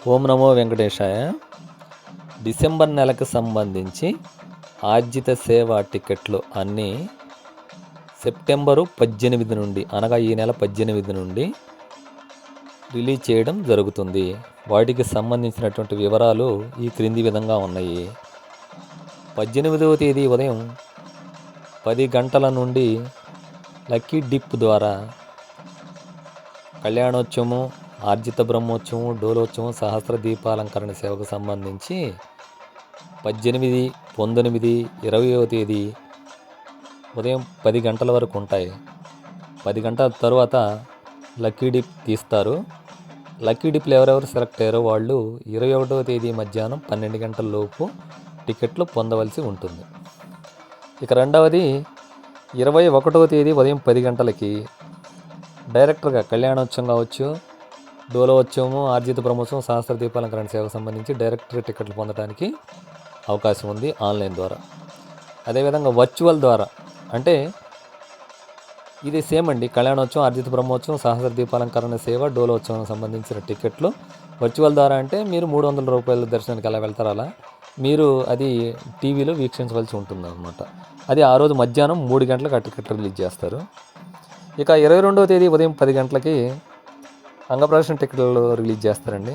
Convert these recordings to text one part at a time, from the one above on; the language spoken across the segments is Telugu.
ఓం నమో వెంకటేశాయ. డిసెంబర్ నెలకు సంబంధించి ఆర్జిత సేవ టికెట్లు అన్నీ సెప్టెంబరు 18 నుండి అనగా ఈ నెల 18 నుండి రిలీజ్ చేయడం జరుగుతుంది. వాటికి సంబంధించినటువంటి వివరాలు ఈ క్రింది విధంగా ఉన్నాయి. 18వ తేదీ ఉదయం 10 గంటల నుండి లక్కీ డిప్ ద్వారా కళ్యాణోత్సవం, ఆర్జిత బ్రహ్మోత్సవం, డోలోత్సవం, సహస్ర దీపాలంకరణ సేవకు సంబంధించి 18, 19, 20వ తేదీ ఉదయం 10 గంటల వరకు ఉంటాయి. 10 గంటల తర్వాత లక్కీ డిప్ తీస్తారు. లక్కీ డిప్లు ఎవరెవరు సెలెక్ట్ అయ్యారో వాళ్ళు 21వ తేదీ మధ్యాహ్నం 12 గంటల లోపు టికెట్లు పొందవలసి ఉంటుంది. ఇక రెండవది 21వ తేదీ ఉదయం 10 గంటలకి డైరెక్టర్గా కళ్యాణోత్సవం కావచ్చు, డోలోత్సవము, ఆర్జిత బ్రహ్మోత్సవం, సహస్ర దీపాలంకరణ సేవకు సంబంధించి డైరెక్టర్ టికెట్లు పొందడానికి అవకాశం ఉంది ఆన్లైన్ ద్వారా. అదేవిధంగా వర్చువల్ ద్వారా అంటే ఇది సేమ్ అండి. కళ్యాణోత్సవం, ఆర్జిత బ్రహ్మోత్సవం, సహస్ర దీపాలంకరణ సేవ, డోలోత్సవం సంబంధించిన టికెట్లు వర్చువల్ ద్వారా అంటే మీరు 300 రూపాయల దర్శనానికి ఎలా వెళ్తారో అలా మీరు అది టీవీలో వీక్షించవలసి ఉంటుందన్నమాట. అది ఆ రోజు మధ్యాహ్నం 3 గంటలకు ఆ టికెట్లు రిలీజ్ చేస్తారు. ఇక 22వ తేదీ ఉదయం 10 గంటలకి అంగప్రదర్శన టికెట్లు రిలీజ్ చేస్తారండి.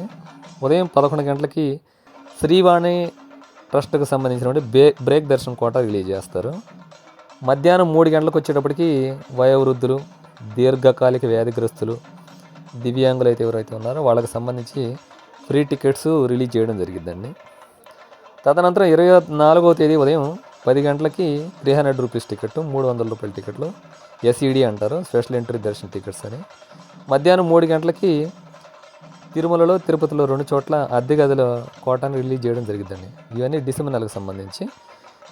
ఉదయం 11 గంటలకి శ్రీవాణి ట్రస్ట్కి సంబంధించినటువంటి బ్రేక్ దర్శనం కోటా రిలీజ్ చేస్తారు. మధ్యాహ్నం 3 గంటలకు వచ్చేటప్పటికి వయోవృద్ధులు, దీర్ఘకాలిక వ్యాధిగ్రస్తులు, దివ్యాంగులు అయితే ఎవరైతే ఉన్నారో వాళ్ళకి సంబంధించి ఫ్రీ టికెట్స్ రిలీజ్ చేయడం జరిగిద్దండి. తదనంతరం 24వ తేదీ ఉదయం 10 గంటలకి 300 రూపీస్ టికెట్, 300 రూపాయల టికెట్లు, ఎస్ఈడి అంటారు, స్పెషల్ ఎంట్రీ దర్శన టికెట్స్ అని. మధ్యాహ్నం 3 గంటలకి తిరుమలలో, తిరుపతిలో 2 చోట్ల అద్దె గదుల కోటాను రిలీజ్ చేయడం జరిగిందండి. ఇవన్నీ డిసెంబర్ నెలకు సంబంధించి.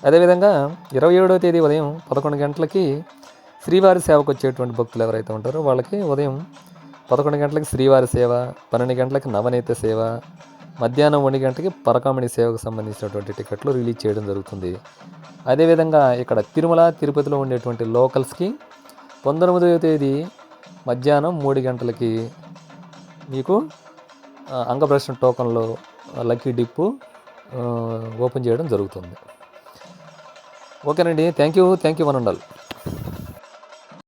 అదేవిధంగా 27వ తేదీ ఉదయం 11 గంటలకి శ్రీవారి సేవకు వచ్చేటువంటి భక్తులు ఎవరైతే ఉంటారో వాళ్ళకి ఉదయం 11 గంటలకి శ్రీవారి సేవ, 12 గంటలకి నవనీత సేవ, మధ్యాహ్నం 1 గంటకి పరకామణి సేవకు సంబంధించినటువంటి టికెట్లు రిలీజ్ చేయడం జరుగుతుంది. అదేవిధంగా ఇక్కడ తిరుమల, తిరుపతిలో ఉండేటువంటి లోకల్స్కి 19వ తేదీ మధ్యాహ్నం 3 గంటలకి మీకు అంగప్రదర్శన టోకన్లో లక్కీ డిప్పు ఓపెన్ చేయడం జరుగుతుంది. ఓకేనండి. Thank you one and all.